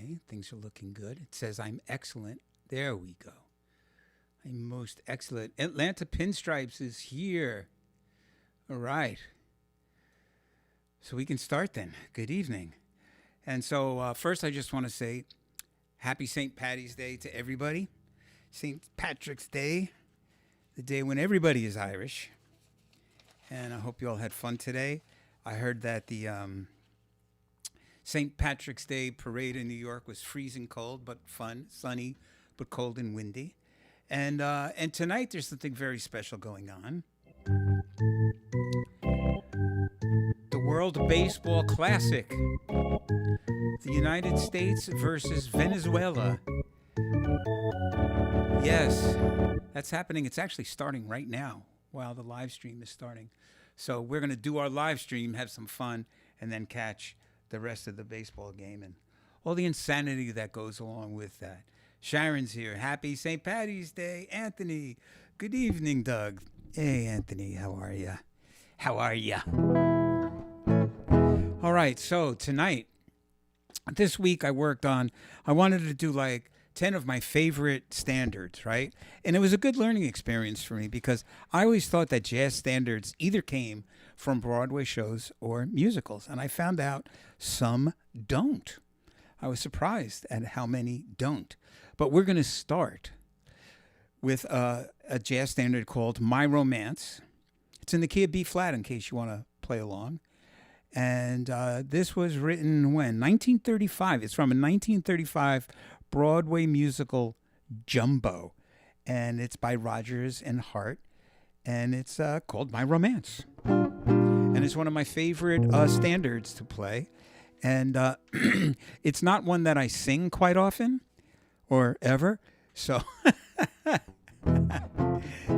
Okay, things are looking good. It says I'm excellent. There we go. I'm most excellent. Atlanta Pinstripes is here. All right. So we can start then. Good evening. And so first I just want to say happy St. Paddy's Day to everybody. St. Patrick's Day, the day when everybody is Irish. And I hope you all had fun today. I heard that the St. Patrick's Day parade in New York was freezing cold, but fun, sunny, but cold and windy. And tonight there's something very special going on. The World Baseball Classic. The United States versus Venezuela. Yes, that's happening. It's actually starting right now while the live stream is starting. So we're going to do our live stream, have some fun, and then catch the rest of the baseball game and all the insanity that goes along with that. Sharon's here. Happy St. Paddy's Day. Anthony. Good evening, Doug. Hey, Anthony. How are you? How are you? All right. So tonight, this week I wanted to do like 10 of my favorite standards, right? And it was a good learning experience for me because I always thought that jazz standards either came from Broadway shows or musicals. And I found out some don't. I was surprised at how many don't. But we're going to start with a jazz standard called My Romance. It's in the key of B flat in case you want to play along. And this was written when? 1935. It's from a 1935 Broadway musical, Jumbo. And it's by Rodgers and Hart. And it's called My Romance. And it's one of my favorite standards to play. And it's not one that I sing quite often or ever. So,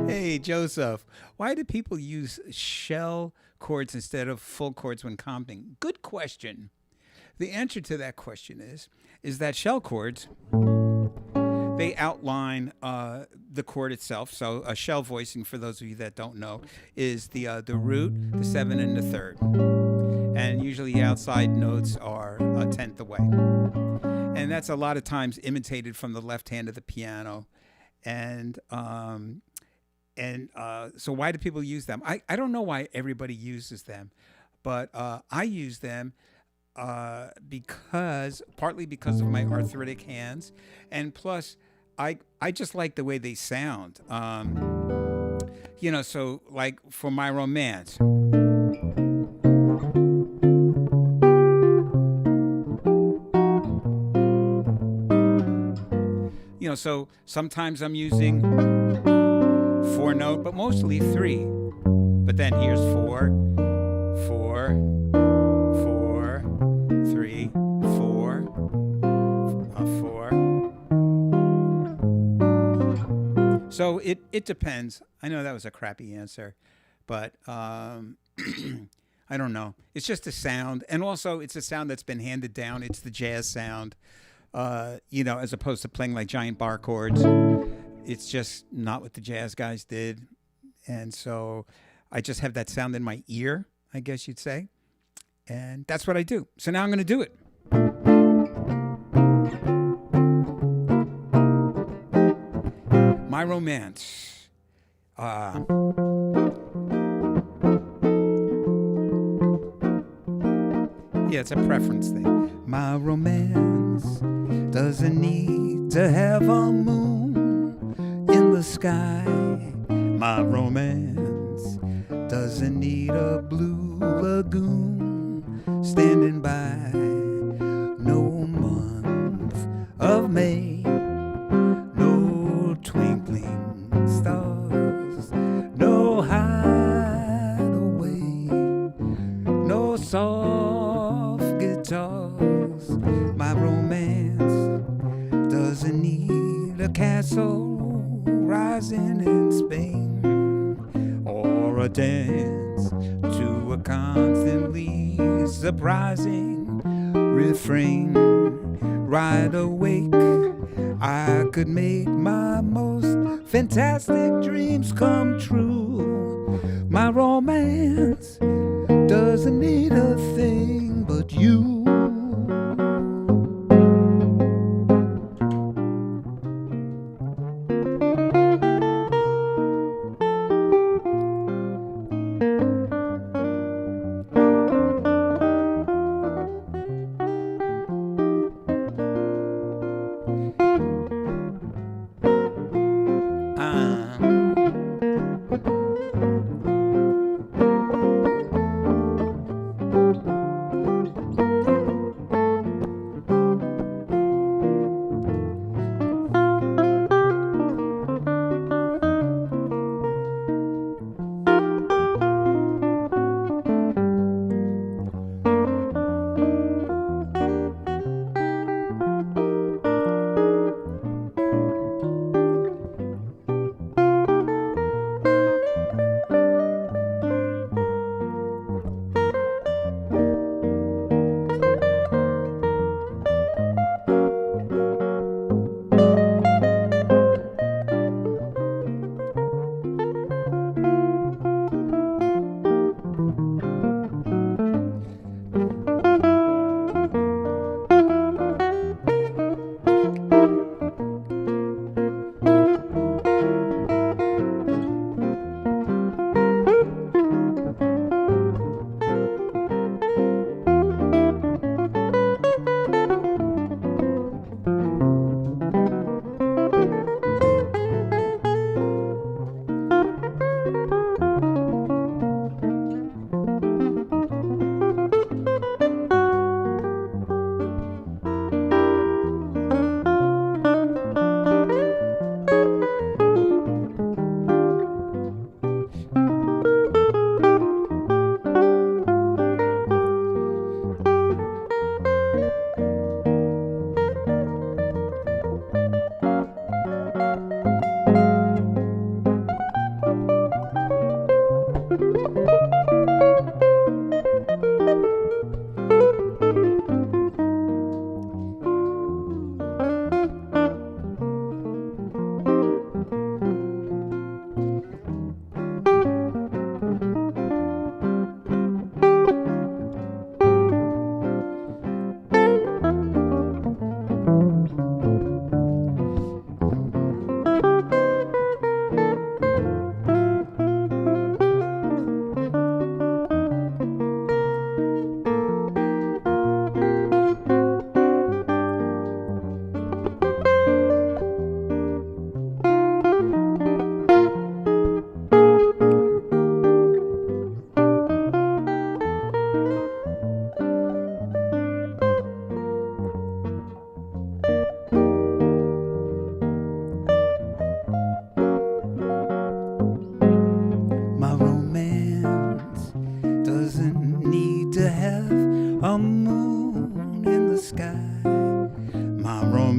hey, Joseph, why do people use shell chords instead of full chords when comping? Good question. The answer to that question is that shell chords, they outline the chord itself. So a shell voicing, for those of you that don't know, is the root, the 7, and the 3rd. And usually the outside notes are a 10th away. And that's a lot of times imitated from the left hand of the piano. And so why do people use them? I don't know why everybody uses them, but I use them partly because of my arthritic hands, and plus I just like the way they sound. So like for My Romance. So sometimes I'm using 4 note, but mostly 3. But then here's 4, 4, 4, 3, 4, 4. So it depends. I know that was a crappy answer, but I don't know. It's just a sound. And also it's a sound that's been handed down. It's the jazz sound. As opposed to playing like giant bar chords. It's just not what the jazz guys did. And so I just have that sound in my ear, I guess you'd say. And that's what I do. So now I'm going to do it. My Romance. Yeah, it's a preference thing. My romance doesn't need to have a moon in the sky. My romance doesn't need a blue lagoon standing by. No month of May, no twinkling stars, no hideaway, no soft guitars. My romance doesn't need a castle rising in Spain or a dance to a constantly surprising refrain. Wide awake, I could make my most fantastic dreams come true. My romance doesn't need a thing but you.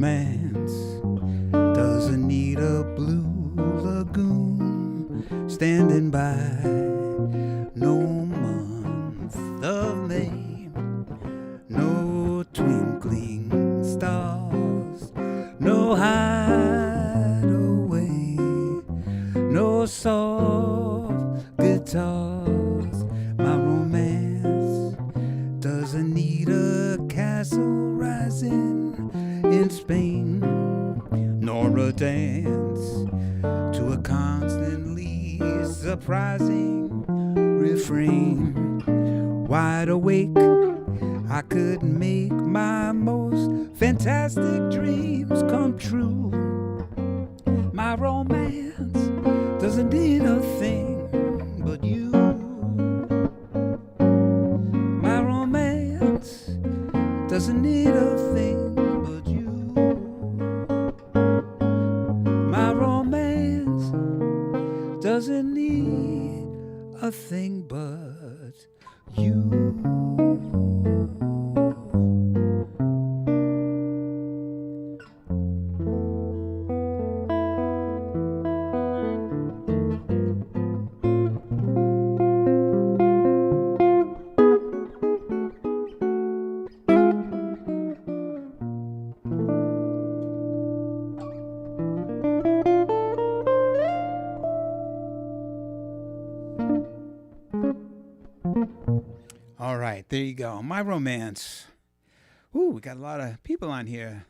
romance doesn't need a blue lagoon standing by. No month of May, no twinkling stars, no hideaway, no soft guitars. My romance doesn't need a castle rising in Spain, nor a dance to a constantly surprising refrain. Wide awake, I could make my most fantastic dreams come true. My romance doesn't need a thing but you. My romance doesn't need a thing but you. My romance doesn't need a thing but you. All right, there you go. My romance. Ooh, we got a lot of people on here.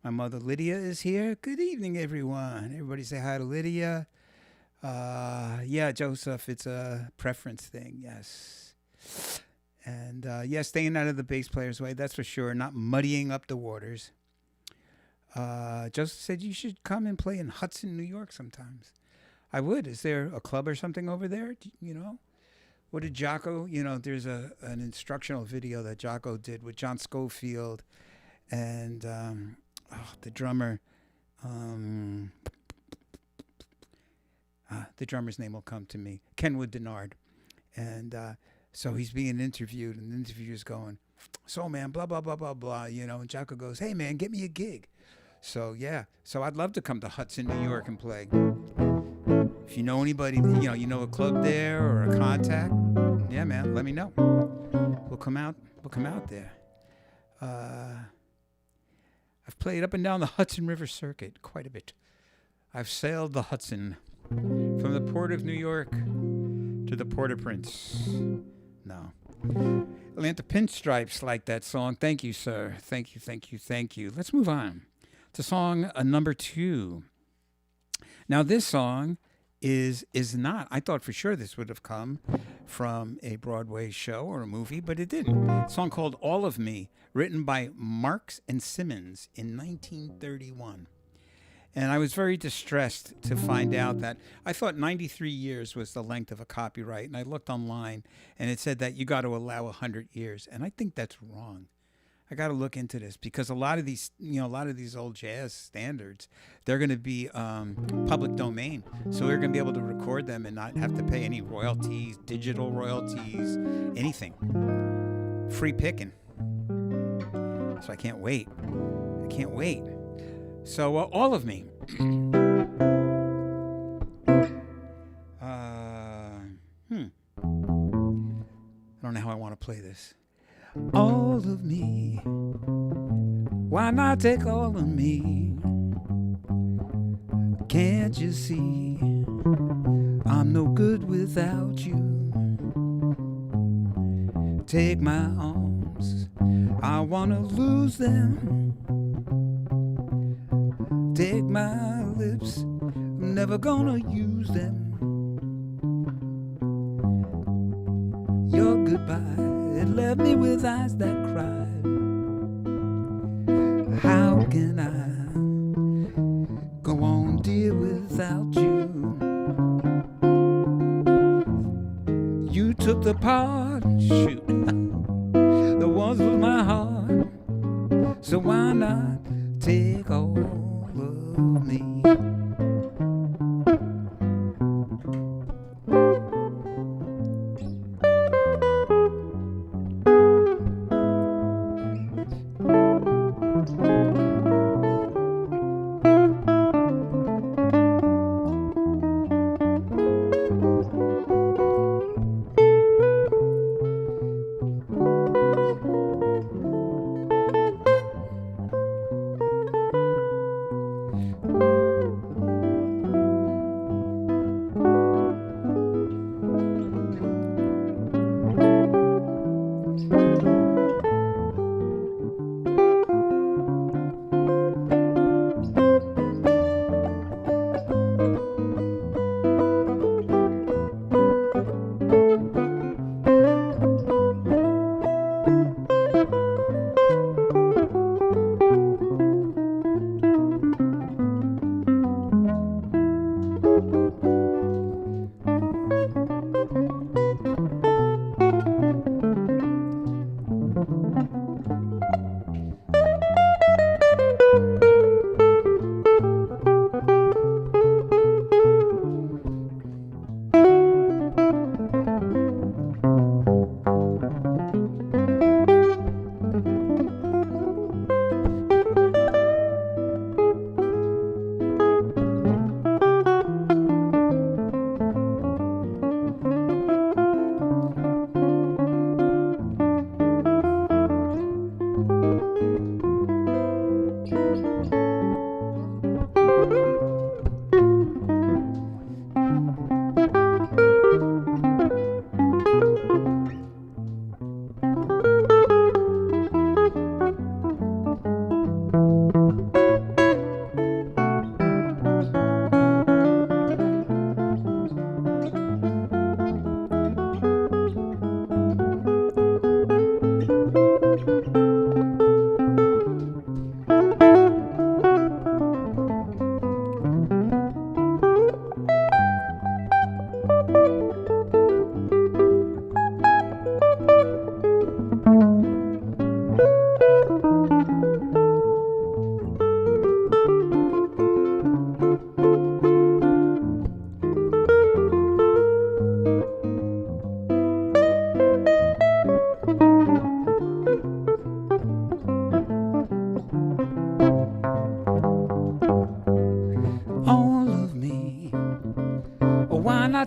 My mother Lydia is here. Good evening, everyone. Everybody say hi to Lydia. Yeah, Joseph, it's a preference thing, yes. And yeah, staying out of the bass player's way, that's for sure. Not muddying up the waters. Joseph said you should come and play in Hudson, New York sometimes. I would. Is there a club or something over there? You know? What did Jocko, there's an instructional video that Jocko did with John Schofield and the drummer. The drummer's name will come to me, Kenwood Denard. And so he's being interviewed, and the interviewer's going, so, man, blah, blah, blah, blah, blah, and Jocko goes, hey, man, get me a gig. So, yeah. So I'd love to come to Hudson, New York and play. If you know anybody, you know a club there or a contact, yeah, man, let me know. We'll come out there. I've played up and down the Hudson River Circuit quite a bit. I've sailed the Hudson from the port of New York to the Port-au-Prince. No. Atlanta Pinstripes like that song. Thank you, sir. Thank you, thank you, thank you. Let's move on to song number 2. Now, this song is not. I thought for sure this would have come from a Broadway show or a movie, but it didn't. A song called All of Me, written by Marks and Simmons in 1931. And I was very distressed to find out that I thought 93 years was the length of a copyright. And I looked online and it said that you got to allow 100 years. And I think that's wrong. I got to look into this because a lot of these old jazz standards, they're going to be public domain. So we're going to be able to record them and not have to pay any royalties, digital royalties, anything. Free picking. So I can't wait. So all of me. I don't know how I want to play this. All of me. Why not take all of me? Can't you see I'm no good without you? Take my arms, I wanna lose them. Take my lips, I'm never gonna use them. Your goodbye, it left me with eyes that cried. How can I go on, dear, without you? You took the part, shoot, the ones with my heart. So why not take all of me?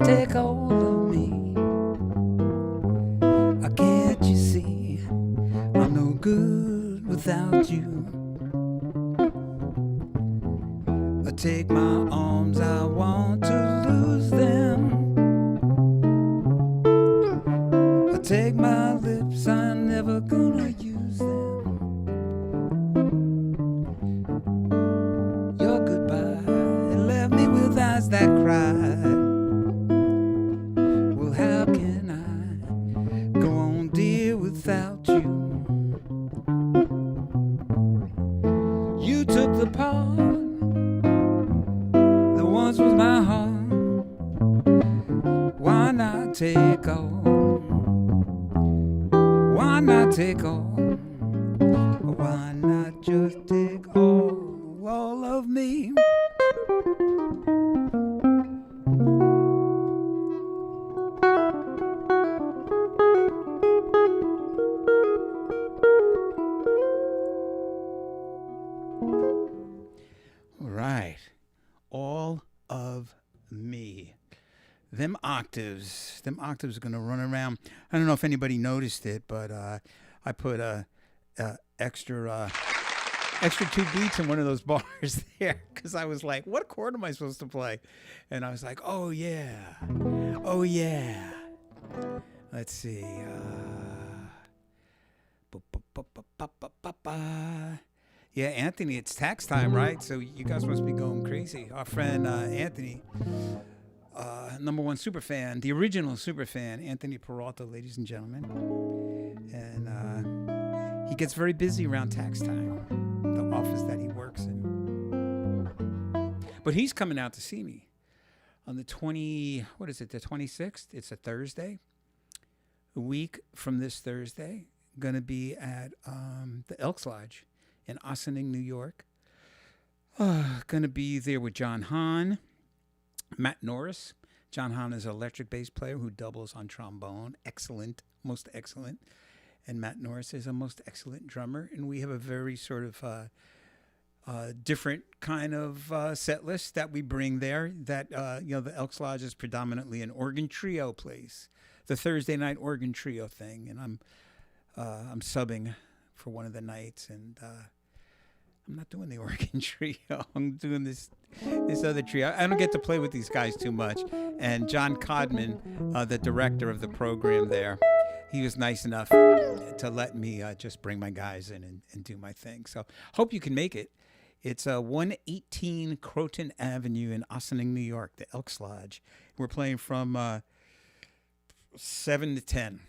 take all of me. Can't you see I'm no good without you? I take my arms, I want to lose them. I take my lips, I'm never gonna use them. Your goodbye left me with eyes that cried. Well, how can I go on, dear, without you? You took the part that once was my heart. Why not take all? Why not take all? Why not just take all of me? All right. All of me. Them octaves are going to run around. I don't know if anybody noticed it, but I put extra 2 beats in one of those bars there because I was like, what chord am I supposed to play? And I was like, oh yeah. Let's see. Yeah, Anthony, it's tax time, right? So you guys must be going crazy. Our friend Anthony, #1 super fan, the original super fan, Anthony Peralta, ladies and gentlemen. And he gets very busy around tax time, the office that he works in. But he's coming out to see me on the 26th? It's a Thursday. A week from this Thursday, going to be at the Elks Lodge in Ossining, New York. Going to be there with John Hahn, Matt Norris. John Hahn is an electric bass player who doubles on trombone. Excellent, most excellent. And Matt Norris is a most excellent drummer. And we have a very sort of different kind of set list that we bring there. That the Elks Lodge is predominantly an organ trio place, the Thursday night organ trio thing. And I'm subbing for one of the nights, and I'm not doing the organ trio. I'm doing this other trio. I don't get to play with these guys too much. And John Codman, the director of the program there, he was nice enough to let me just bring my guys in and do my thing. So hope you can make it. It's 118 Croton Avenue in Ossining, New York, the Elks Lodge. We're playing from 7 to 10.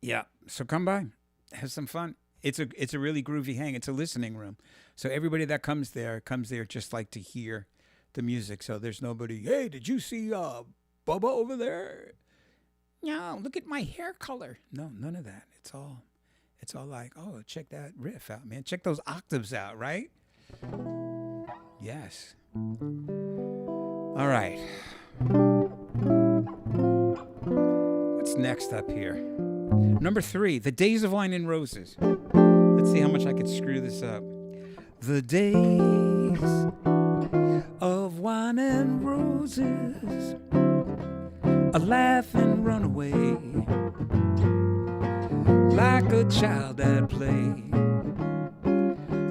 Yeah, so come by, have some fun. It's a really groovy hang. It's a listening room, so everybody that comes there just like to hear the music. So there's nobody. Hey, did you see Bubba over there? No, look at my hair color. No, none of that. It's all like, oh, check that riff out, man. Check those octaves out, right? Yes. All right. What's next up here? Number 3, The Days of Wine and Roses. Let's see how much I could screw this up. The days of wine and roses, a laugh and run away, like a child at play,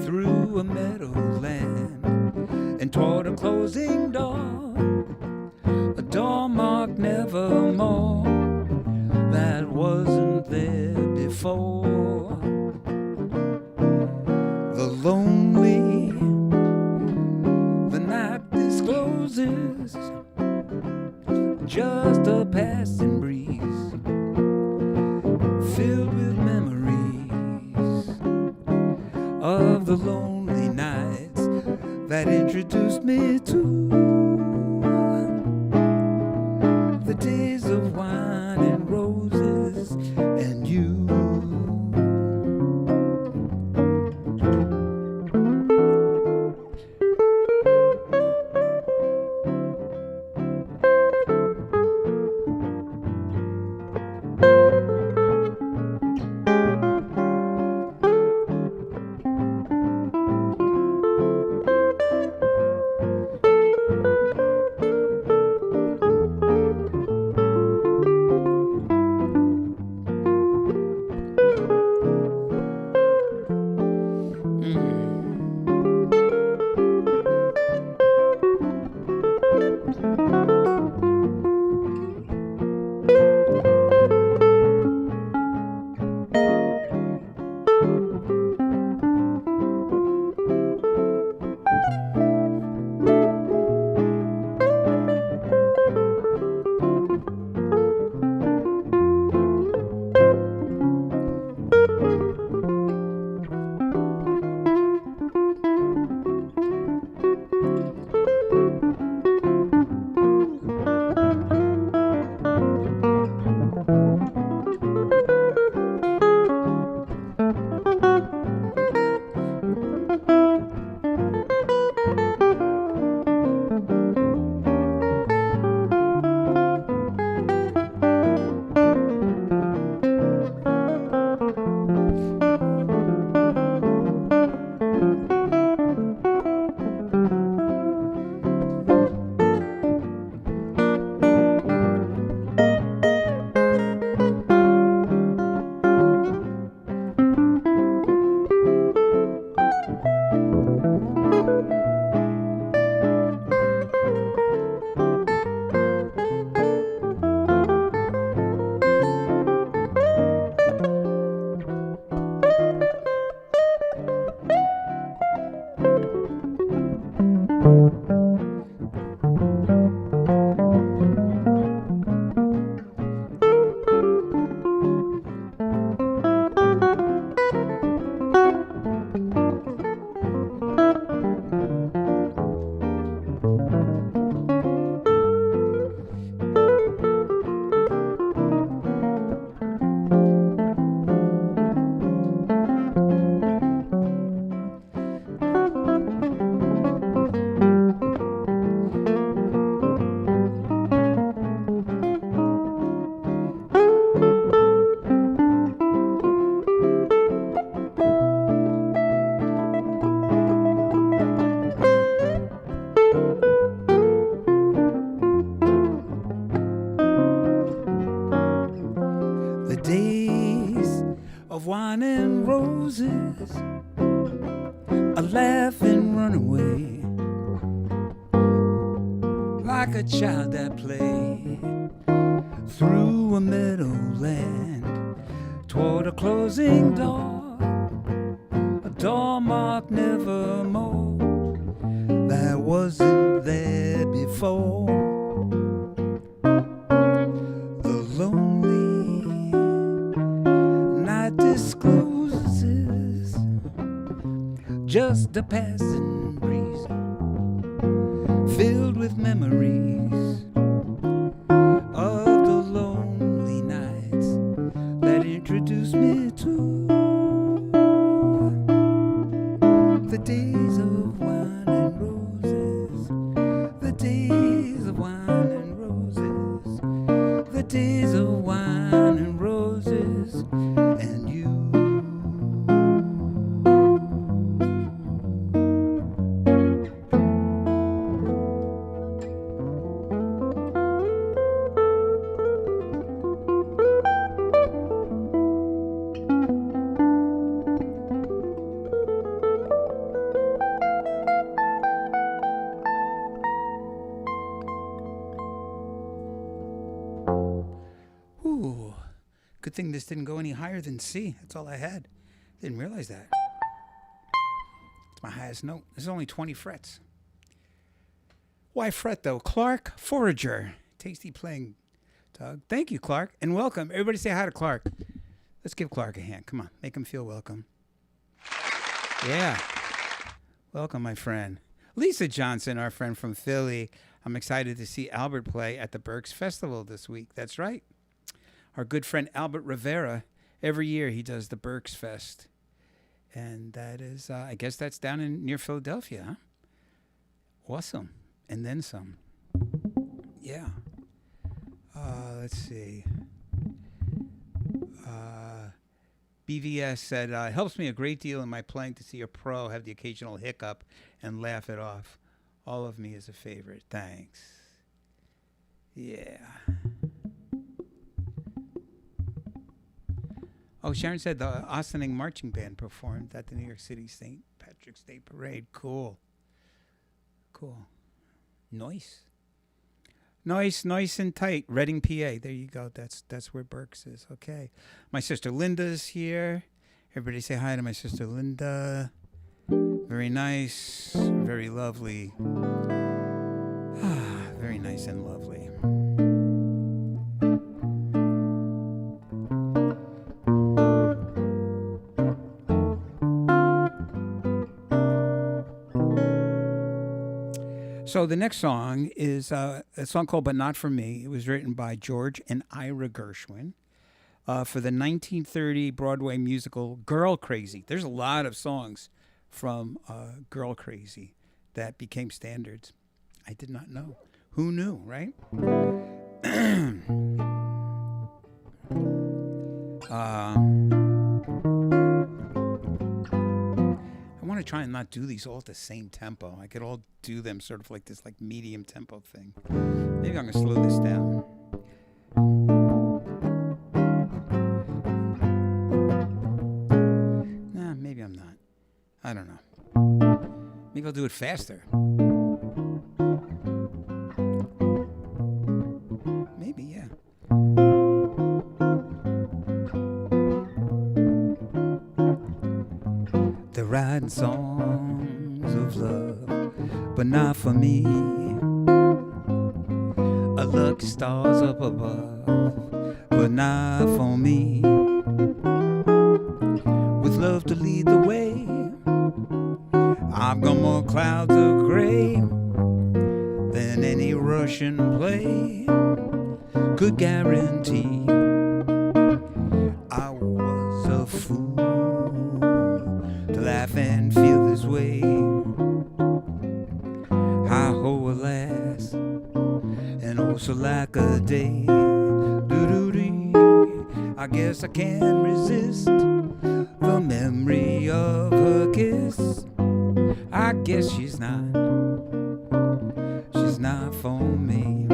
through a meadowland and toward a closing door, a door marked nevermore that wasn't there before. The lonely, the night discloses, just a passing breeze, filled with memories of the lonely nights that introduced me to the days of wine and roses and you. Wine and roses, a laugh and run away, like a child that played through a meadowland toward a closing door, a door marked nevermore that wasn't there before. The lonely discloses just a passing breeze filled with memories of the lonely nights that introduced me to the days of wine and roses, the days of wine and roses, the days of wine and roses. And you. Ooh. Good thing this didn't go any higher than C. That's all I had. Didn't realize that. It's my highest note. This is only 20 frets. Why fret, though? Clark Forager. Tasty playing, Doug. Thank you, Clark. And welcome. Everybody say hi to Clark. Let's give Clark a hand. Come on. Make him feel welcome. Yeah. Welcome, my friend. Lisa Johnson, our friend from Philly. I'm excited to see Albert play at the Berks Festival this week. That's right. Our good friend Albert Rivera, every year he does the Berks Fest. And that is, I guess that's down near Philadelphia, huh? Awesome. And then some. Yeah. Let's see. BVS said, it helps me a great deal in my playing to see a pro have the occasional hiccup and laugh it off. All of me is a favorite. Thanks. Yeah. Oh, Sharon said the Ossining Marching Band performed at the New York City St. Patrick's Day Parade. Cool. Cool. Nice. Nice and tight. Reading, PA. There you go. That's where Berks is. Okay. My sister Linda's here. Everybody say hi to my sister Linda. Very nice. Very lovely. Very nice and lovely. So the next song is a song called But Not For Me. It was written by George and Ira Gershwin for the 1930 Broadway musical Girl Crazy. There's a lot of songs from Girl Crazy that became standards. I did not know. Who knew, right? I want to try and not do these all at the same tempo. I could all do them sort of like this like medium tempo thing. Maybe I'm going to slow this down. Nah, maybe I'm not. I don't know. Maybe I'll do it faster. Maybe, yeah. They're writing songs of love, but not for me. A lucky stars up above, but not for me. With love to lead the way, I've got more clouds of gray than any Russian play could guarantee. I was a fool to laugh and feel this way. Hi-ho, alas, and also like a day. Doo-doo-dee. I guess I can't resist the memory of her kiss. I guess she's not for me.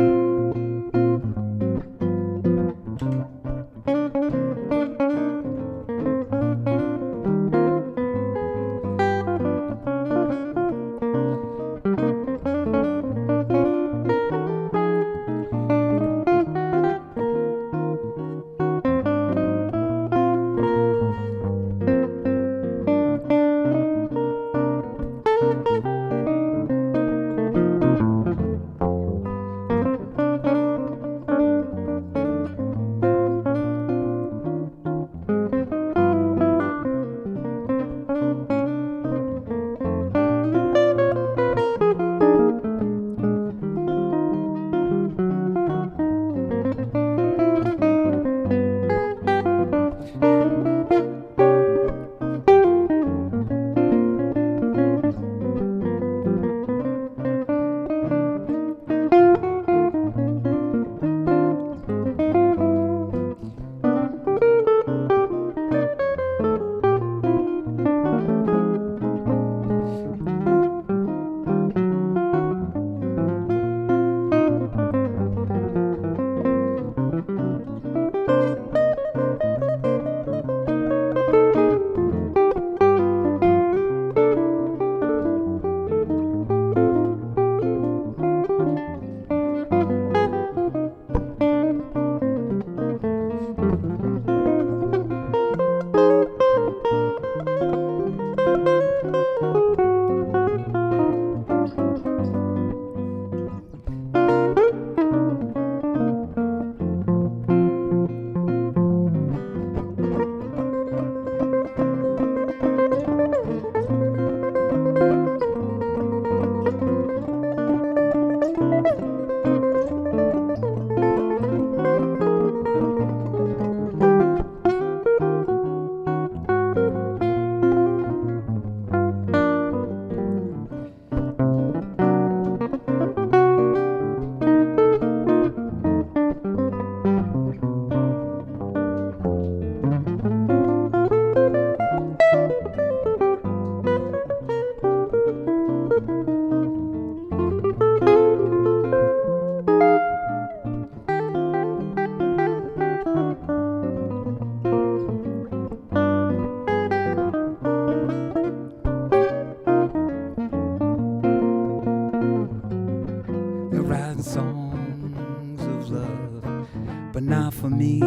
for me.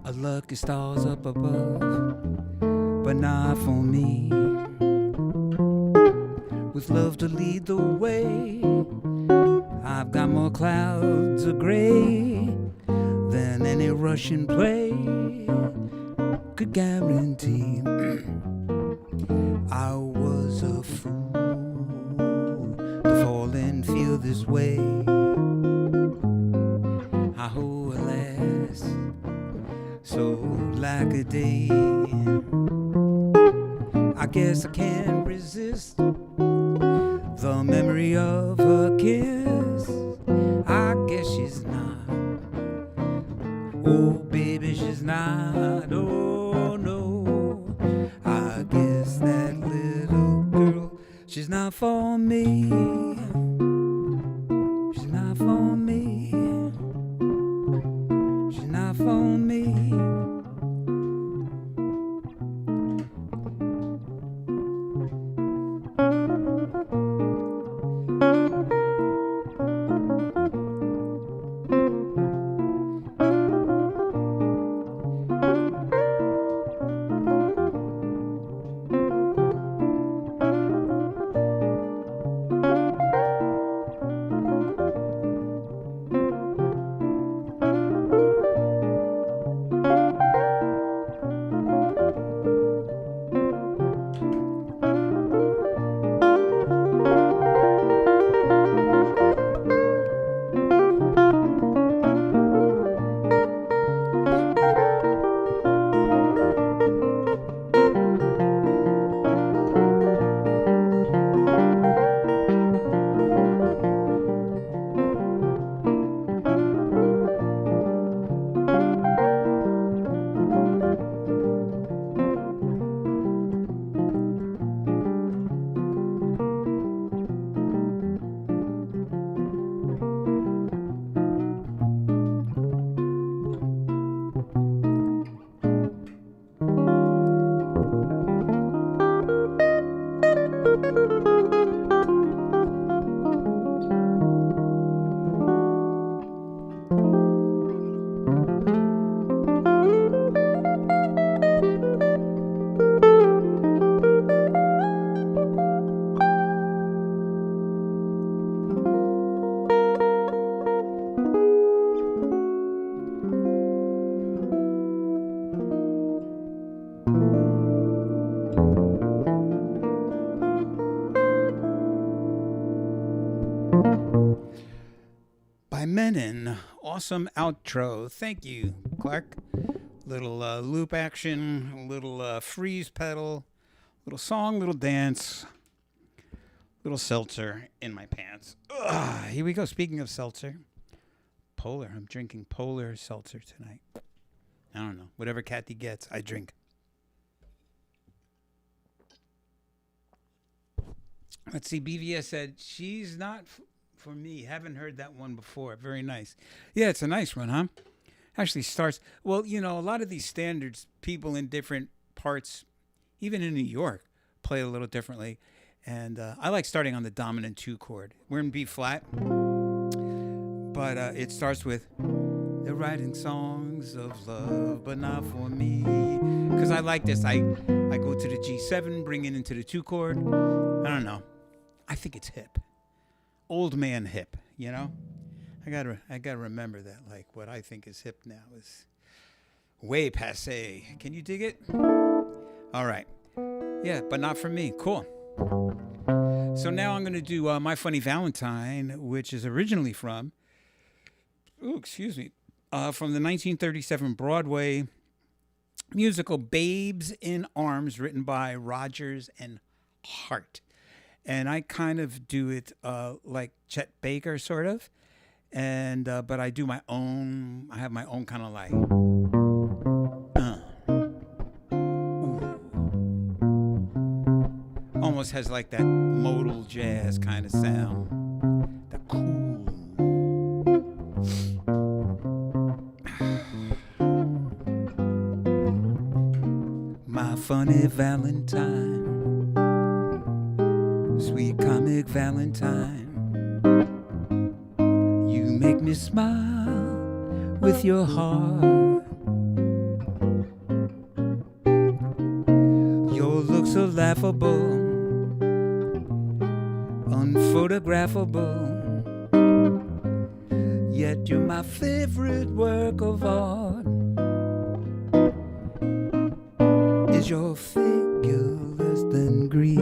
A lucky stars up above, but not for me. With love to lead the way, I've got more clouds of gray than any Russian play could guarantee. I was a fool to fall and feel this way. I hope alas, so like a day. I guess I can't resist the memory of her kiss. I guess she's not. Oh, baby, she's not. Oh, no. I guess that little girl, she's not for me. She's not for me. She's not for me. Menon, awesome outro. Thank you, Clark. Little loop action, a little freeze pedal, little song, little dance, little seltzer in my pants. Here we go. Speaking of seltzer, Polar. I'm drinking Polar seltzer tonight. I don't know. Whatever Kathy gets, I drink. Let's see. BVS said, she's not for me. Haven't heard that one before. Very nice. Yeah, it's a nice one, huh? Actually starts, well, you know, a lot of these standards, people in different parts, even in New York, play a little differently. And I like starting on the dominant 2 chord. We're in B flat, but it starts with, they're writing songs of love, but not for me. Because I like this. I go to the G7, bring it into the 2 chord. I don't know. I think it's hip. Old man hip, you know? I gotta remember that. Like, what I think is hip now is way passé. Can you dig it? All right. Yeah, but not for me. Cool. So now I'm going to do My Funny Valentine, which is originally from the 1937 Broadway musical Babes in Arms, written by Rodgers and Hart. And I kind of do it like Chet Baker, sort of. And but I do my own. I have my own kind of like. Almost has like that modal jazz kind of sound. The cool. My funny Valentine, sweet comic Valentine. You make me smile with your heart. Your looks are laughable, unphotographable, yet you're my favorite work of art. Is your figure less than Greek?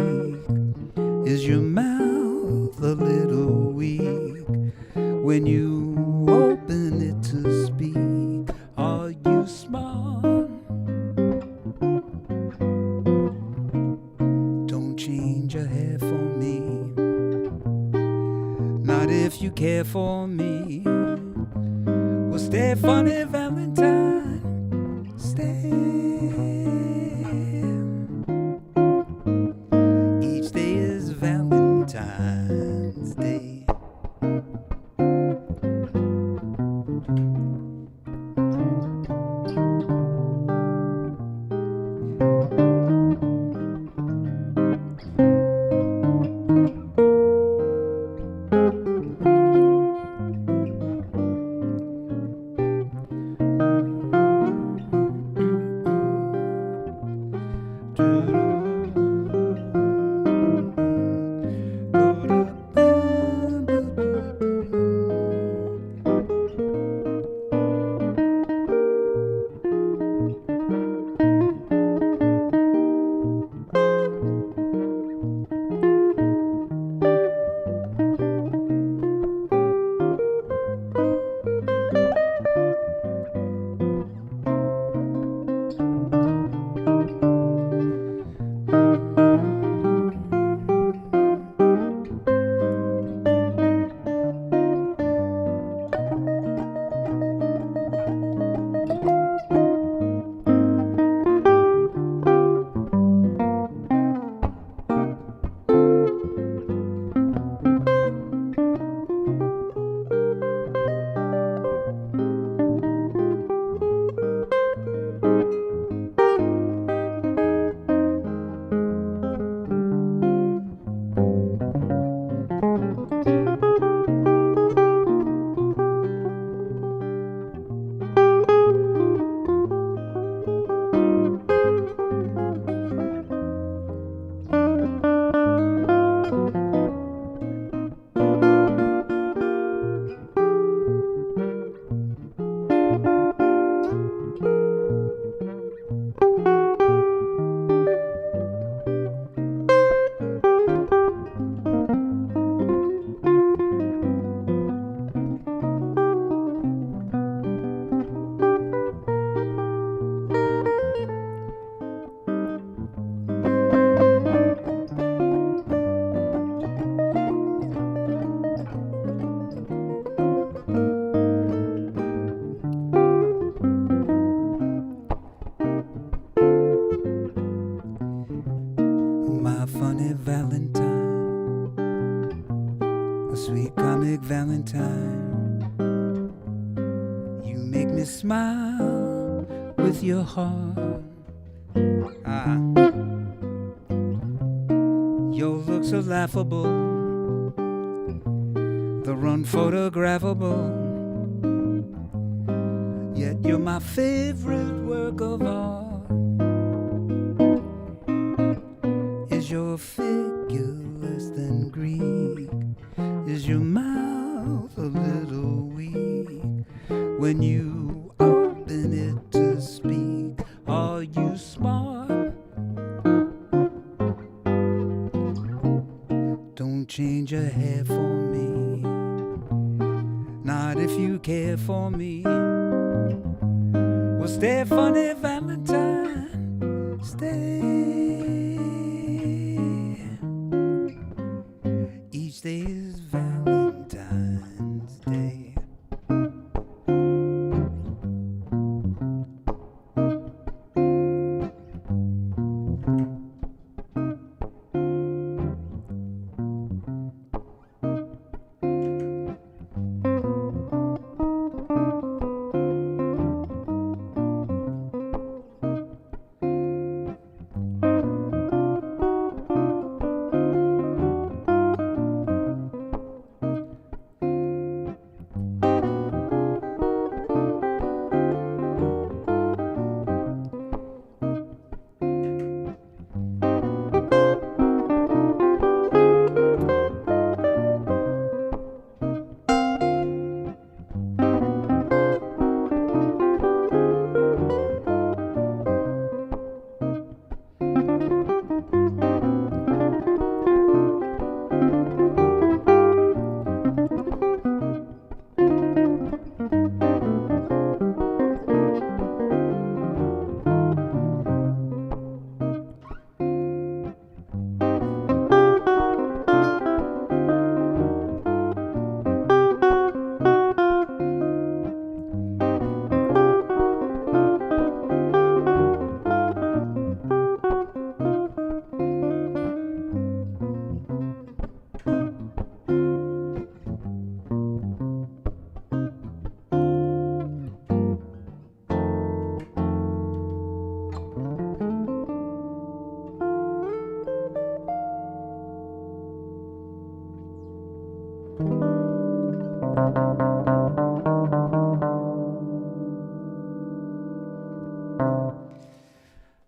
Is your mouth a little weak when you open it to speak? Are you smart? Don't change your hair for me, not if you care for me. Well, stay, funny Valentine, stay. Each day is Valentine's Day. My funny Valentine, a sweet comic Valentine. You make me smile with your heart. Your looks are laughable, they're unphotographable, yet you're my favorite work of art. Is your figure less than Greek? Is your mouth a little weak when you open it to speak? Are you smart? Don't change your hair for me, not if you care for me. Well, stay, funny Valentine, stay. Each day is Valentine's Day.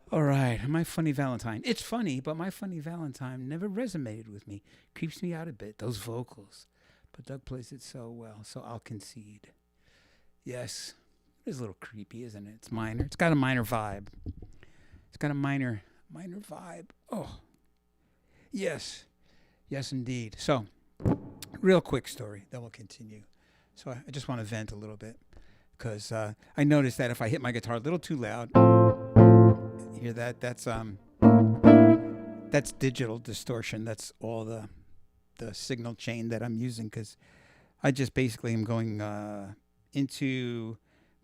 All right, my Funny Valentine. It's funny, but my Funny Valentine never resonated with me. Creeps me out a bit, those vocals. But Doug plays it so well, so I'll concede. Yes, it's a little creepy, isn't it? It's minor. It's got a minor vibe. It's got a minor vibe. Oh, yes. Yes, indeed. So, real quick story, then we'll continue. So I just want to vent a little bit because I noticed that if I hit my guitar a little too loud, you hear that? That's digital distortion. That's all the signal chain that I'm using because I just basically am going into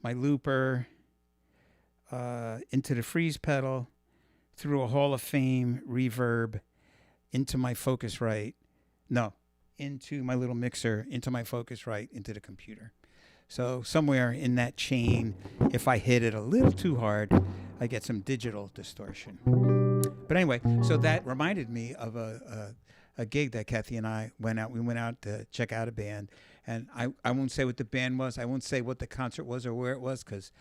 my looper, into the freeze pedal, through a Hall of Fame reverb, into my Focusrite. No, into my little mixer, into my Focusrite, into the computer. So somewhere in that chain, if I hit it a little too hard, I get some digital distortion. But anyway, so that reminded me of a gig that Kathy and I went out. We went out to check out a band. And I won't say what the band was. I won't say what the concert was or where it was because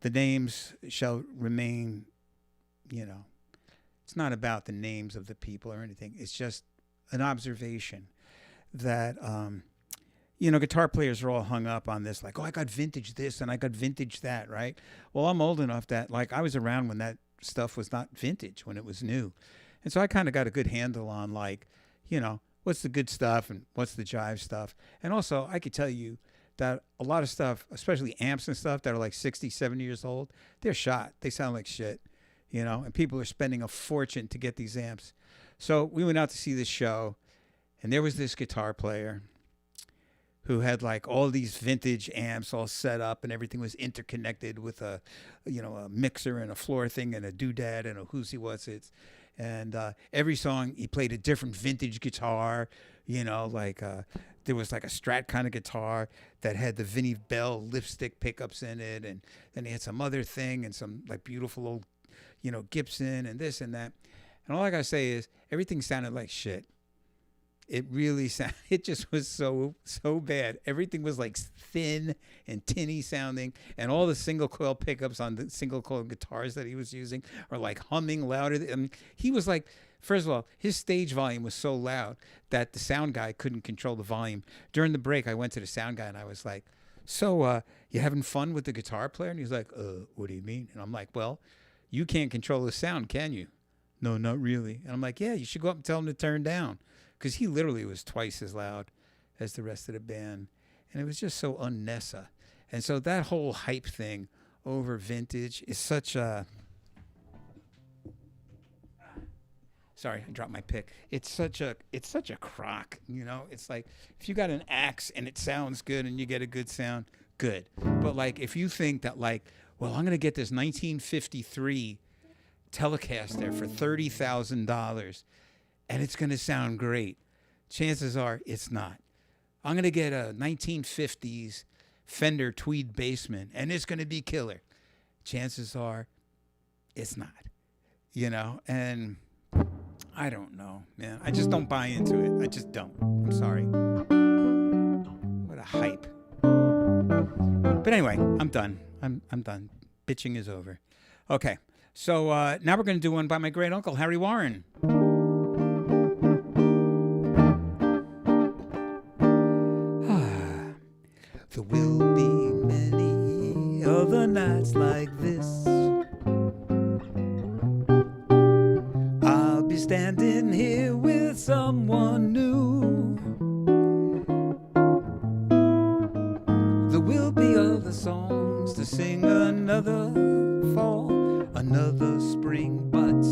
the names shall remain, it's not about the names of the people or anything. It's just an observation that, guitar players are all hung up on this, like, oh, I got vintage this and I got vintage that, right? Well, I'm old enough that, like, I was around when that stuff was not vintage, when it was new. And so I kind of got a good handle on, like, what's the good stuff and what's the jive stuff. And also, I could tell you that a lot of stuff, especially amps and stuff that are like 60, 70 years old, they're shot. They sound like shit, and people are spending a fortune to get these amps. So we went out to see this show, and there was this guitar player who had like all these vintage amps all set up and everything was interconnected with a mixer and a floor thing and a doodad and a who's he what's it's. And every song he played a different vintage guitar, there was like a Strat kind of guitar that had the Vinnie Bell lipstick pickups in it. And then he had some other thing and some like beautiful old, Gibson and this and that. And all I got to say is everything sounded like shit. It really sounded, it just was so bad. Everything was like thin and tinny sounding, and all the single coil pickups on the single coil guitars that he was using are like humming louder. He was like, first of all, his stage volume was so loud that the sound guy couldn't control the volume. During the break, I went to the sound guy and I was like, so you having fun with the guitar player? And he's like, what do you mean? And I'm like, well, you can't control the sound, can you? No, not really. And I'm like, yeah, you should go up and tell him to turn down. Because he literally was twice as loud as the rest of the band. And it was just so unnecessary. And so that whole hype thing over vintage is such a... Sorry, I dropped my pick. It's such a crock, It's like if you got an axe and it sounds good and you get a good sound, good. But like if you think that like, well, I'm going to get this 1953 Telecaster for $30,000 and it's going to sound great. Chances are it's not. I'm going to get a 1950s Fender Tweed Bassman, and it's going to be killer. Chances are it's not, and I don't know, man. I just don't buy into it. I just don't. I'm sorry. What a hype. But anyway, I'm done. I'm done. Bitching is over. Okay, so now we're going to do one by my great uncle, Harry Warren. There will be many other nights like this. I'll be standing here with someone new. There will be other songs to sing, another fall, another spring, but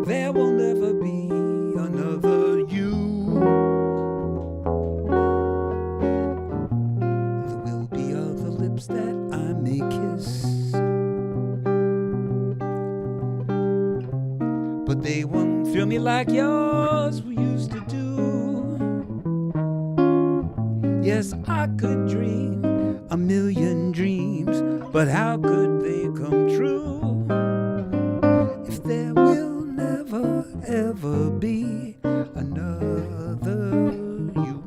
there will never be another you. That I may kiss, but they won't thrill me like yours we used to do. Yes, I could dream a million dreams, but how could they come true if there will never ever be another you?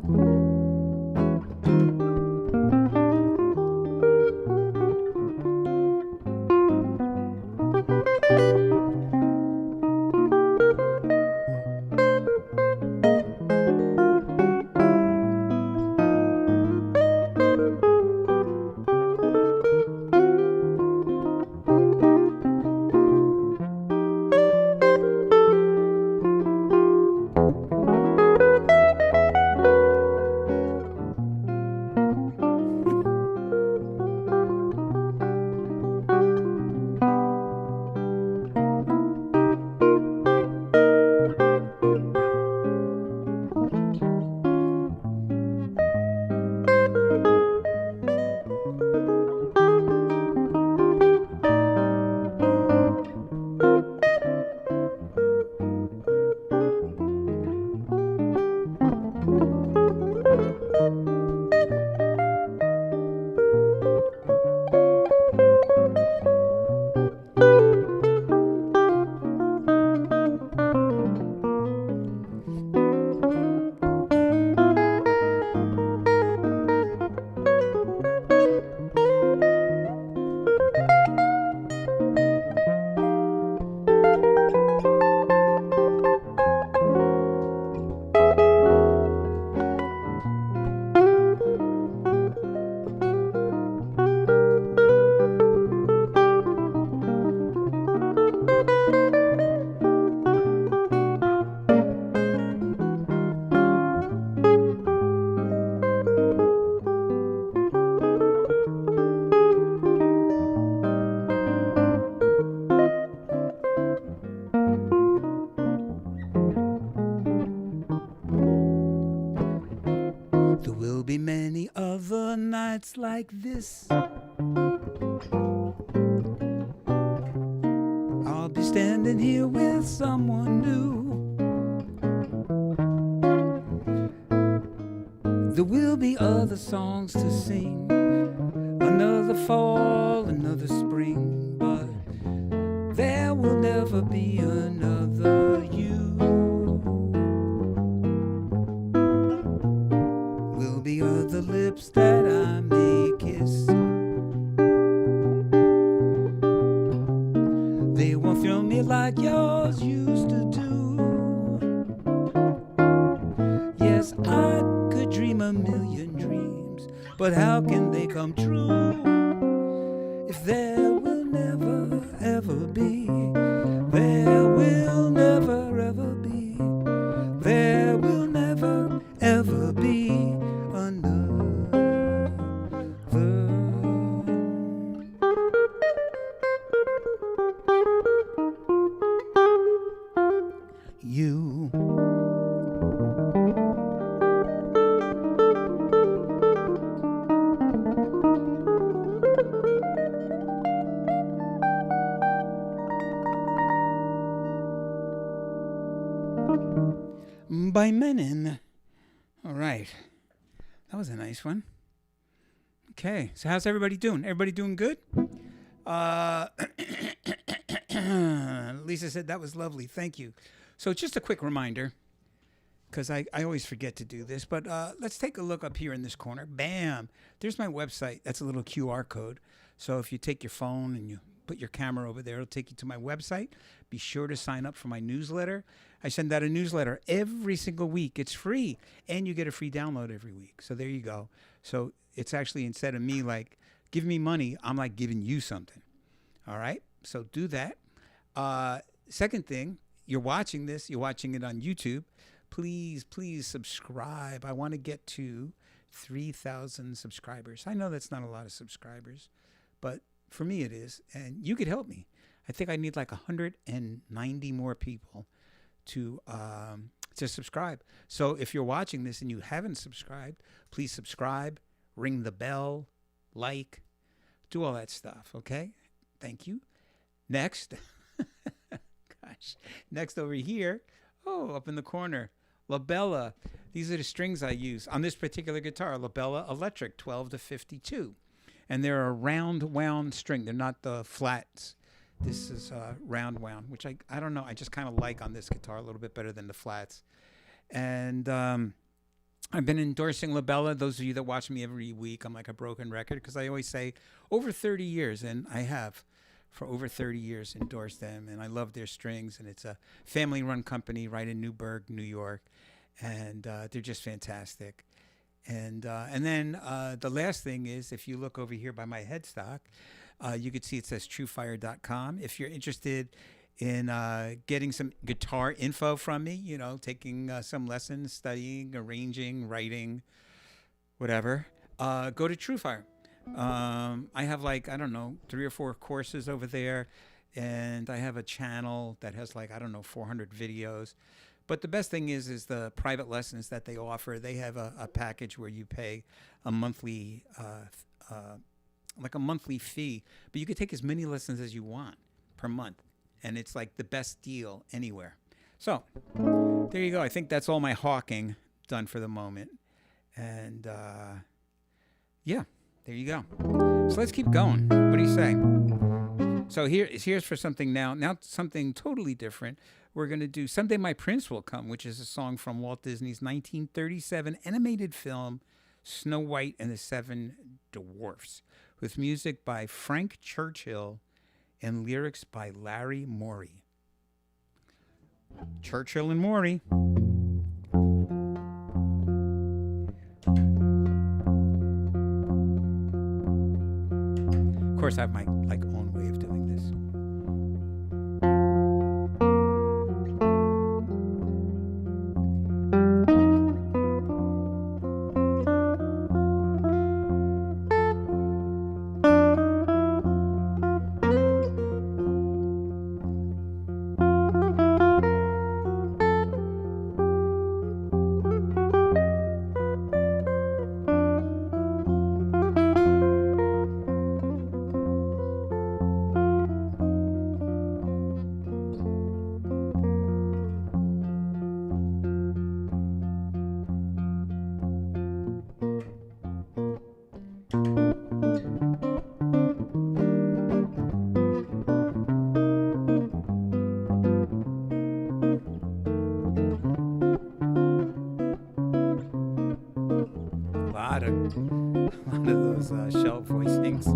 be many other nights like this. I'll be standing here with someone new. There will be other songs to sing, another fall, another spring, but there will never be another you. Will be other lips that I may kiss. They won't thrill me like yours used to do. Yes, I could dream a million dreams, but how can they come true if there will never ever be, there will never ever be, there will never ever be another you. By Menon. All right. That was a nice one. Okay. So how's everybody doing? Everybody doing good? Lisa said that was lovely. Thank you. So just a quick reminder, because I always forget to do this, but let's take a look up here in this corner. Bam. There's my website. That's a little QR code. So if you take your phone and you put your camera over there, it'll take you to my website. Be sure to sign up for my newsletter. I send out a newsletter every single week. It's free, and you get a free download every week. So there you go. So it's actually, instead of me like giving me money, I'm like giving you something. All right? So do that. Second thing, you're watching this. You're watching it on YouTube. Please, please subscribe. I want to get to 3,000 subscribers. I know that's not a lot of subscribers, but for me it is, and you could help me. I think I need like 190 more people to subscribe. So if you're watching this and you haven't subscribed, please subscribe, ring the bell, like, do all that stuff, okay? Thank you. Next, gosh, next over here, up in the corner, Labella. These are the strings I use on this particular guitar, Labella Electric 12 to 52. And they're a round wound string. They're not the flats. This is round wound, which I don't know. I just kind of like on this guitar a little bit better than the flats. And I've been endorsing Labella. Those of you that watch me every week, I'm like a broken record because I always say over 30 years, and I have for over 30 years endorsed them, and I love their strings. And it's a family-run company right in Newburgh, New York, and they're just fantastic. And then the last thing is, if you look over here by my headstock, you can see it says truefire.com. If you're interested in getting some guitar info from me, you know, taking some lessons, studying, arranging, writing, whatever, go to TrueFire. I have like, I don't know, 3 or 4 courses over there, and I have a channel that has like, I don't know, 400 videos. But the best thing is the private lessons that they offer. They have a package where you pay a monthly, like a monthly fee, but you could take as many lessons as you want per month, and it's like the best deal anywhere. So there you go. I think that's all my hawking done for the moment, and yeah, there you go. So let's keep going. What do you say? So here's for something now something totally different. We're going to do Someday My Prince Will Come, which is a song from Walt Disney's 1937 animated film Snow White and the Seven Dwarfs, with music by Frank Churchill and lyrics by Larry Morey. Churchill and Morey. Of course, I have my own way of doing this. those shell voicings.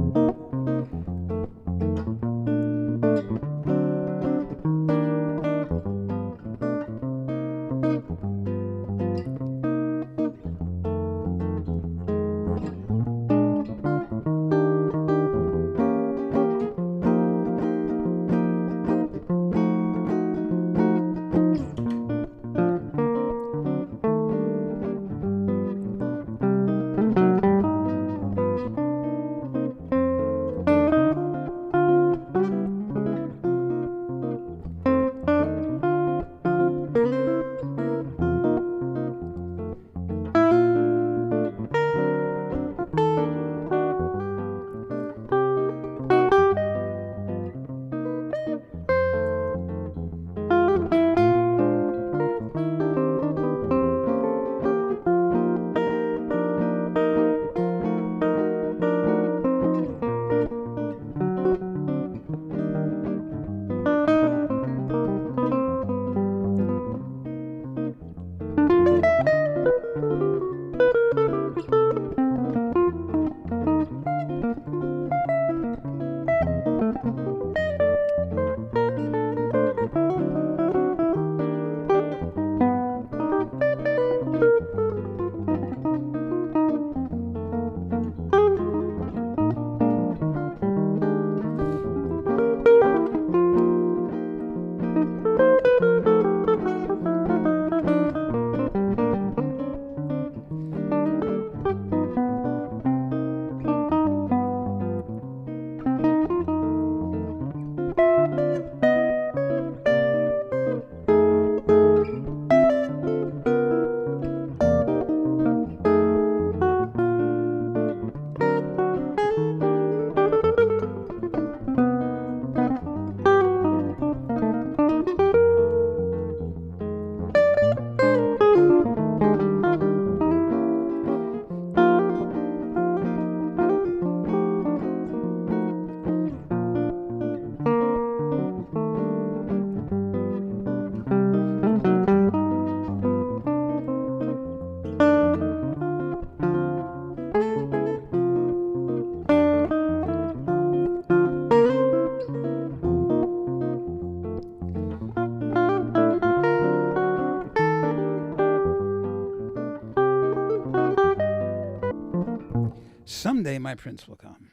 Someday my prince will come.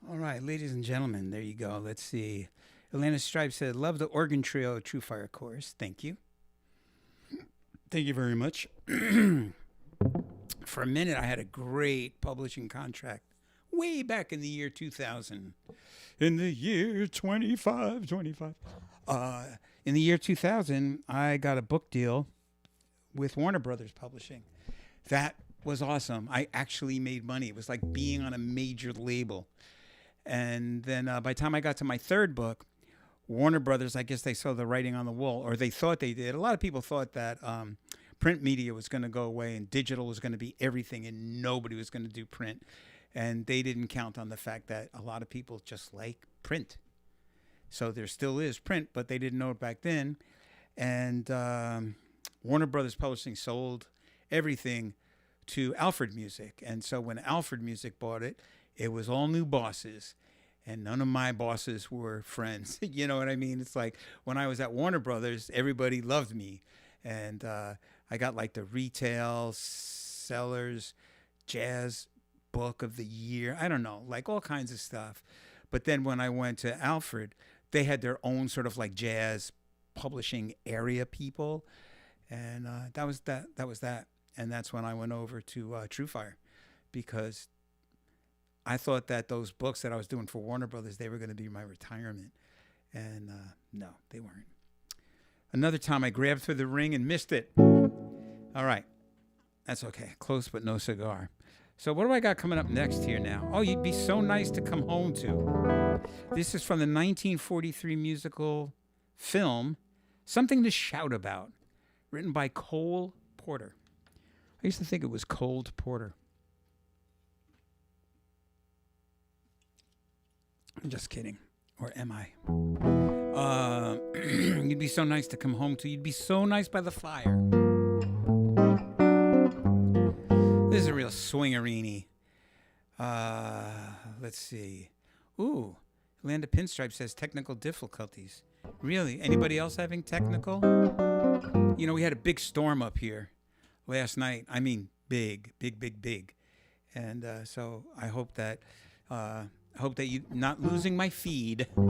All right, ladies and gentlemen, there you go. Let's see. Atlanta Stripe said, love the organ trio True Fire chorus. Thank you. Thank you very much. For a minute, I had a great publishing contract way back in the year 2000. In the year 25. In the year 2000, I got a book deal with Warner Brothers Publishing. That was awesome. I actually made money. It was like being on a major label. And then by the time I got to my third book, Warner Brothers, I guess they saw the writing on the wall, or they thought they did. A lot of people thought that print media was going to go away and digital was going to be everything and nobody was going to do print. And they didn't count on the fact that a lot of people just like print. So there still is print, but they didn't know it back then. And Warner Brothers Publishing sold everything to Alfred Music. And so when Alfred Music bought it, it was all new bosses. And none of my bosses were friends. You know what I mean? It's like when I was at Warner Brothers, everybody loved me. And I got like the retail sellers, jazz book of the year. I don't know, like all kinds of stuff. But then when I went to Alfred, they had their own sort of like jazz publishing area people. And that was that. And that's when I went over to True Fire, because I thought that those books that I was doing for Warner Brothers, they were going to be my retirement. And no, they weren't. Another time I grabbed for the ring and missed it. All right. That's okay. Close but no cigar. So what do I got coming up next here now? Oh, you'd be so nice to come home to. This is from the 1943 musical film, Something to Shout About, written by Cole Porter. I used to think it was Cold Porter. I'm just kidding. Or am I? You'd be so nice to come home to. You'd be so nice by the fire. This is a real swingerini Uh, let's see. Ooh, Land of Pinstripe says technical difficulties. Really? Anybody else having technical? You know, we had a big storm up here last night. I mean, big, big, big, big. And so I hope that you not losing my feed. All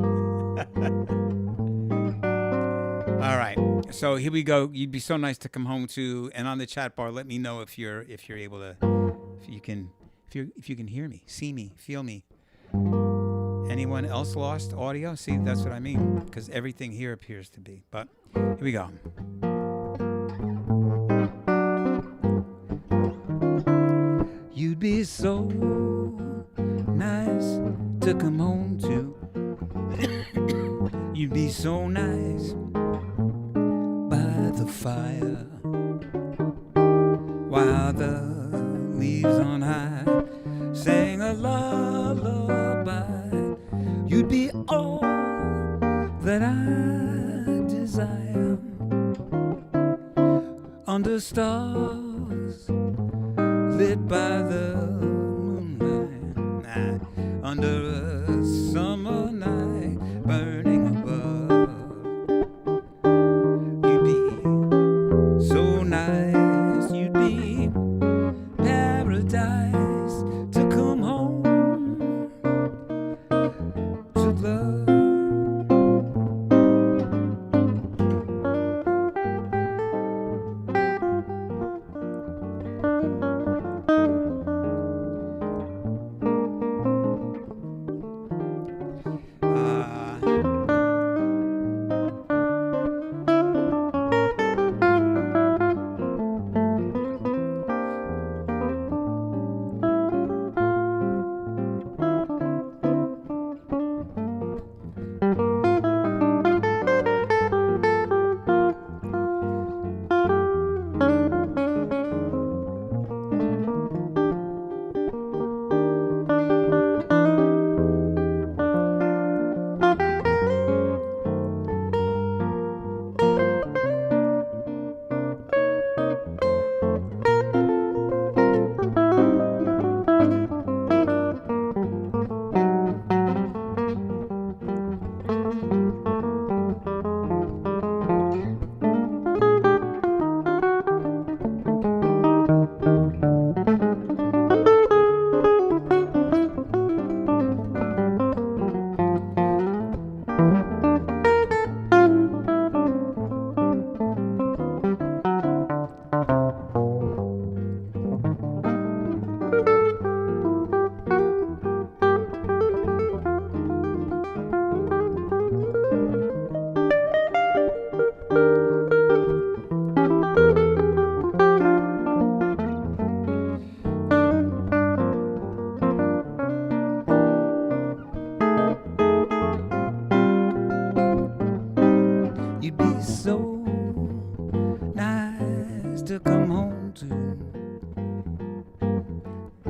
right. So here we go. You'd be so nice to come home to, and on the chat bar, let me know if you're able to, if you can hear me, see me, feel me. Anyone else lost audio? See, that's what I mean, because everything here appears to be. But here we go. You'd be so nice to come home to. You'd be so nice by the fire while the leaves on high sang a lullaby. You'd be all that I desire under stars lit by the moonlight, under a summer night burning above. You'd be so nice, you'd be paradise to come home to love.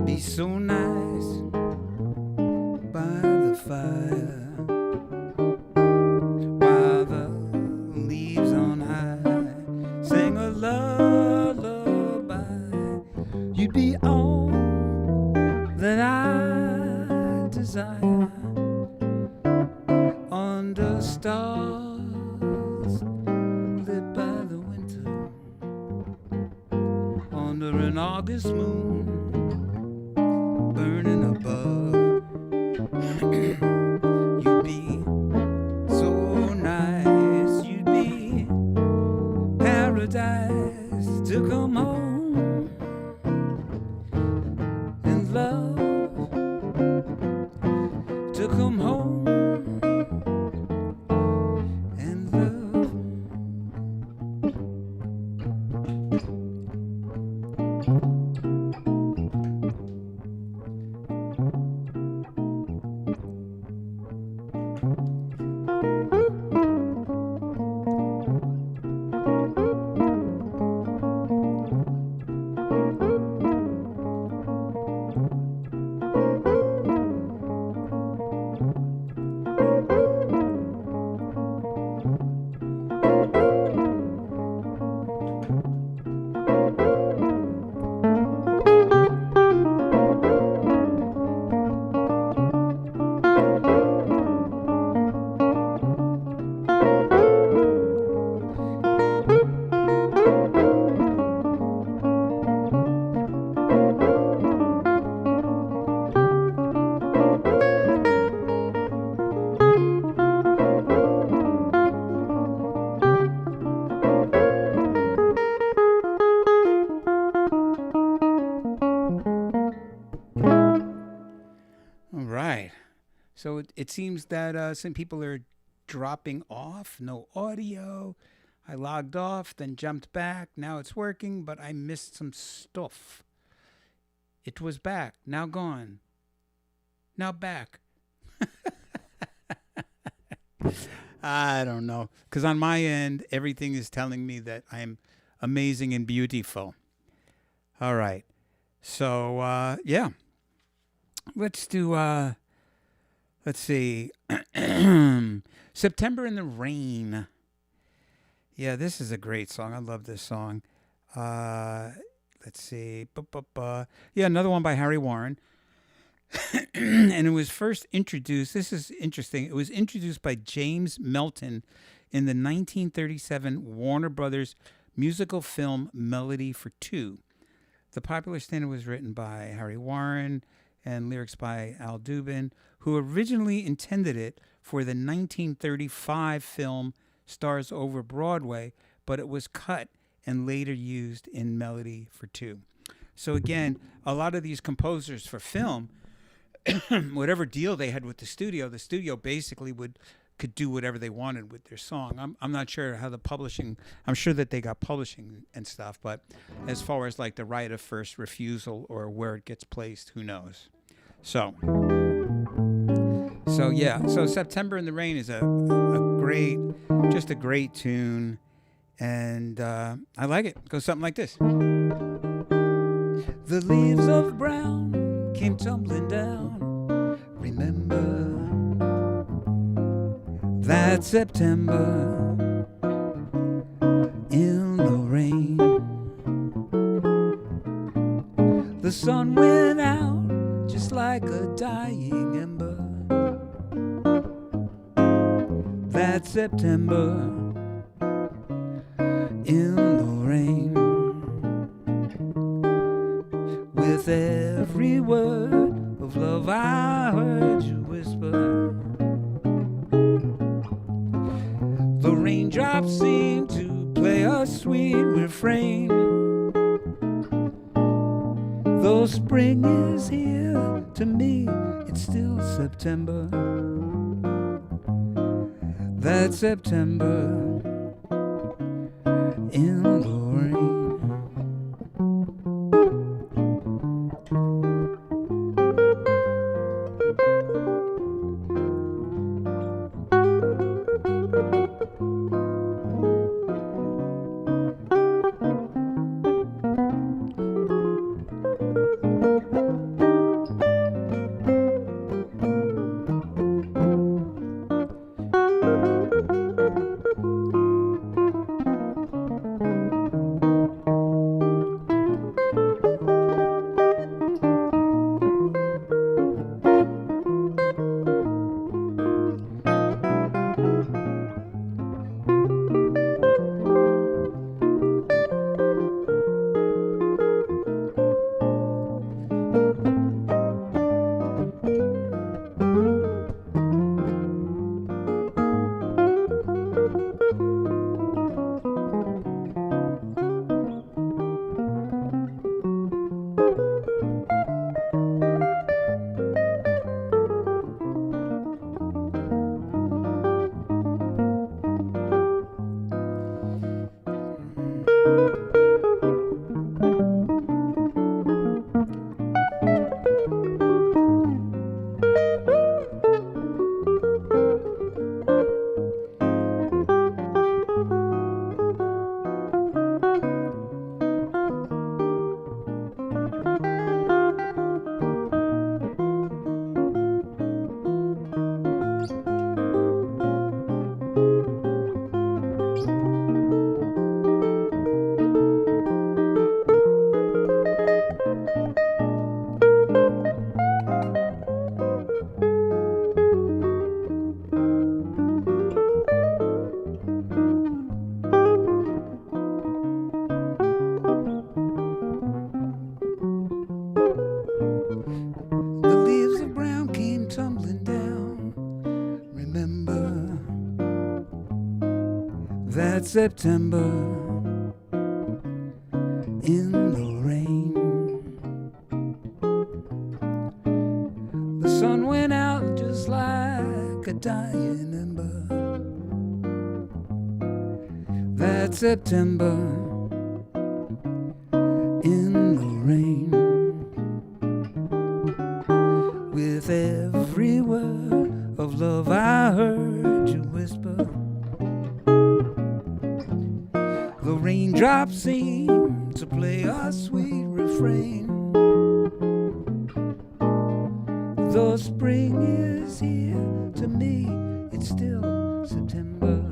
Be so nice by the fire while the leaves on high sing a lullaby. You'd be all that I desire under stars lit by the winter, under an August moon burning above. You'd be so nice, you'd be paradise to come home and love, to come home and love. So it seems that some people are dropping off. No audio. I logged off, then jumped back. Now it's working, but I missed some stuff. It was back. Now gone. Now back. I don't know. Because on my end, everything is telling me that I'm amazing and beautiful. All right. So, yeah. Let's do, let's see. September in the Rain. Yeah, this is a great song. I love this song. Let's see. Yeah, another one by Harry Warren. And it was first introduced, this is interesting, it was introduced by James Melton in the 1937 Warner Brothers musical film Melody for Two. The popular standard was written by Harry Warren and lyrics by Al Dubin, who originally intended it for the 1935 film Stars Over Broadway, but it was cut and later used in Melody for Two. So again, a lot of these composers for film, whatever deal they had with the studio basically could do whatever they wanted with their song. I'm not sure how the publishing, I'm sure that they got publishing and stuff, but as far as like the right of first refusal or where it gets placed, who knows? So yeah, so September in the Rain is a great tune, and I like it. It goes something like this. The leaves of brown came tumbling down. Remember that September in the rain. The sun went out just like a dying ember. That September in the rain. With every word of love I heard you whisper, the raindrops seem to play a sweet refrain. Though spring is here, to me it's still September. That September in the rain. That September in the rain. The sun went out just like dying ember. That September in the rain, with every word of love I heard you whisper. The raindrops seem to play a sweet refrain. Though spring is here, to me it's still September.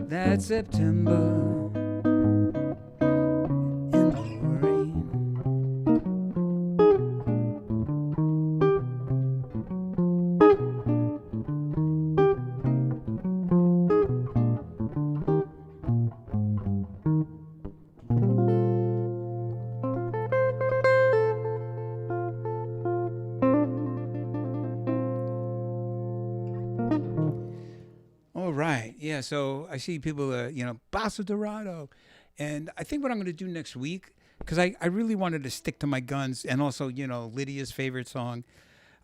That September in the rain. All right. Yeah. So I see people, Basso Dorado. And I think what I'm going to do next week, because I really wanted to stick to my guns, and also, Lydia's favorite song.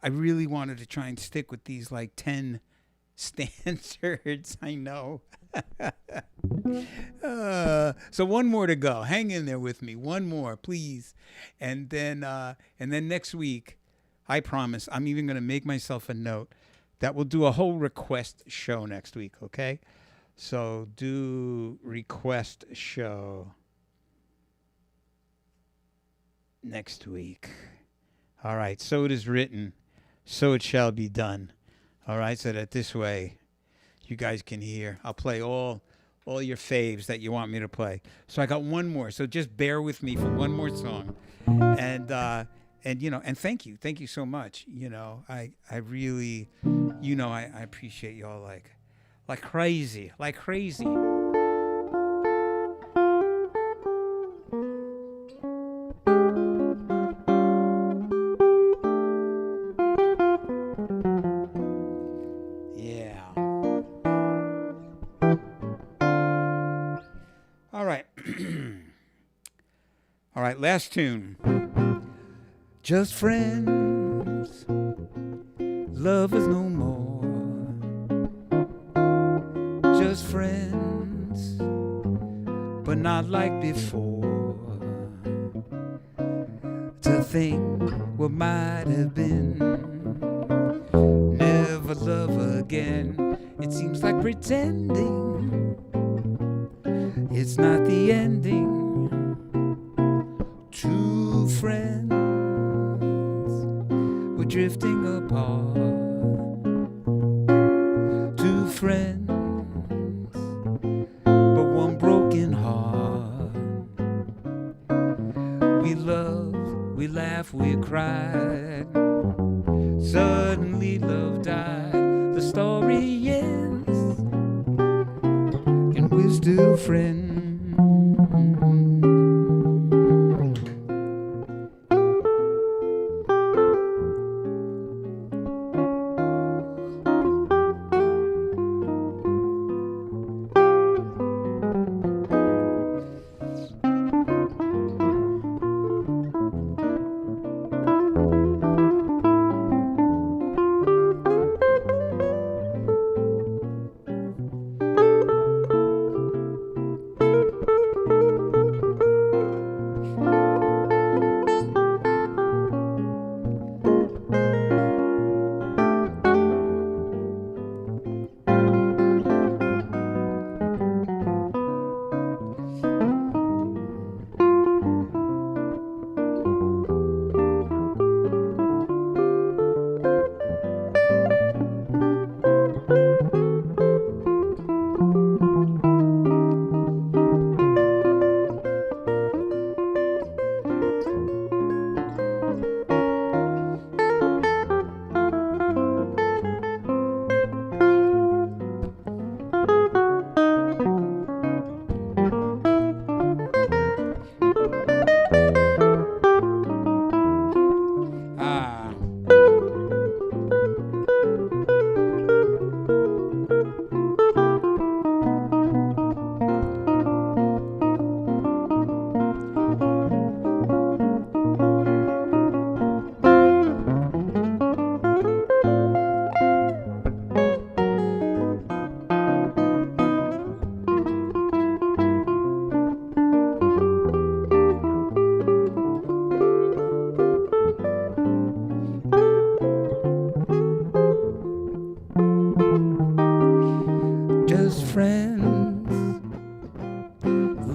I really wanted to try and stick with these like 10 standards. I know. So one more to go. Hang in there with me. One more, please. And then next week, I promise, I'm even going to make myself a note that we'll do a whole request show next week, okay? So do request show next week. All right, so it is written, so it shall be done. All right, so that this way you guys can hear. I'll play all your faves that you want me to play. So I got one more, so just bear with me for one more song. And thank you so much. I really, I appreciate y'all like crazy. Yeah. All right. All right, last tune. Just friends, lovers no more. Just friends, but not like before. To think what might have been, never love again. It seems like pretending it's not the ending. Two friends were drifting apart. Two friends, but one broken heart. We loved, we laughed, we cried. Suddenly love died. The story ends, and we're still friends.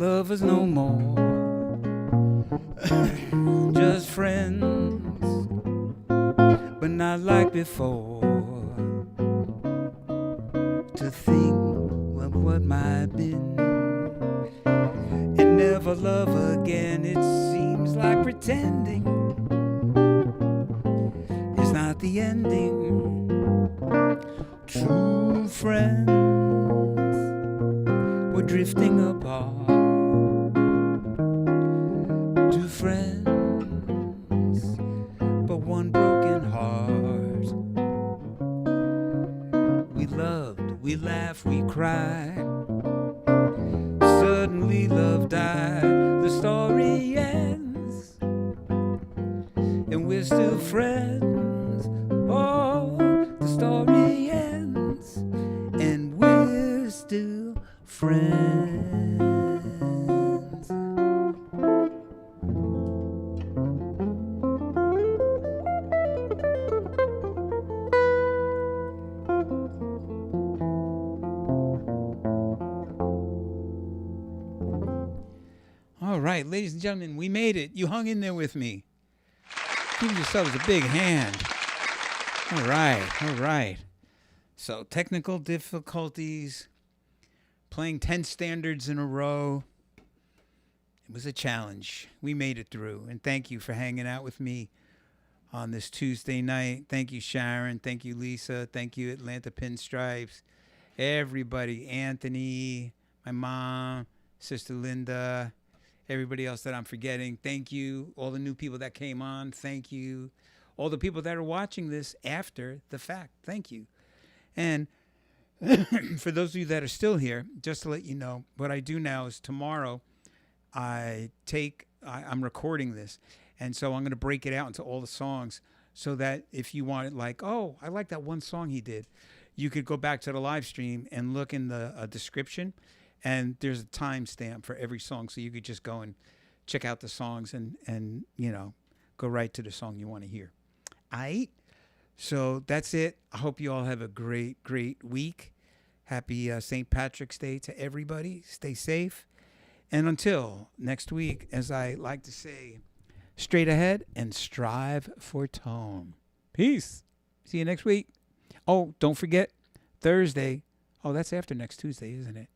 lovers no more, just friends, but not like before. To think of what might have been and never love again, it seems like pretending is not the ending. True friends were drifting apart. Two friends, but one broken heart. We loved, we laughed, we cried. Suddenly love died. The story ends, and we're still friends. Oh, the story ends, and we're still friends. All right, ladies and gentlemen, we made it. You hung in there with me. Give yourselves a big hand. All right, all right. So, technical difficulties, playing 10 standards in a row. It was a challenge. We made it through. And thank you for hanging out with me on this Tuesday night. Thank you, Sharon. Thank you, Lisa. Thank you, Atlanta Pinstripes. Everybody, Anthony, my mom, Sister Linda, everybody else that I'm forgetting. Thank you. All the new people that came on. Thank you. All the people that are watching this after the fact. Thank you. And for those of you that are still here, just to let you know, what I do now is tomorrow I'm recording this. And so I'm going to break it out into all the songs so that if you want it, like, oh, I like that one song he did, you could go back to the live stream and look in the description. And there's a timestamp for every song. So you could just go and check out the songs and you know, go right to the song you want to hear. All right. So that's it. I hope you all have a great, great week. Happy St. Patrick's Day to everybody. Stay safe. And until next week, as I like to say, straight ahead and strive for tone. Peace. See you next week. Oh, don't forget, Thursday. Oh, that's after next Tuesday, isn't it?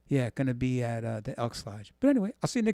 Yeah, going to be at the Elks Lodge. But anyway, I'll see you next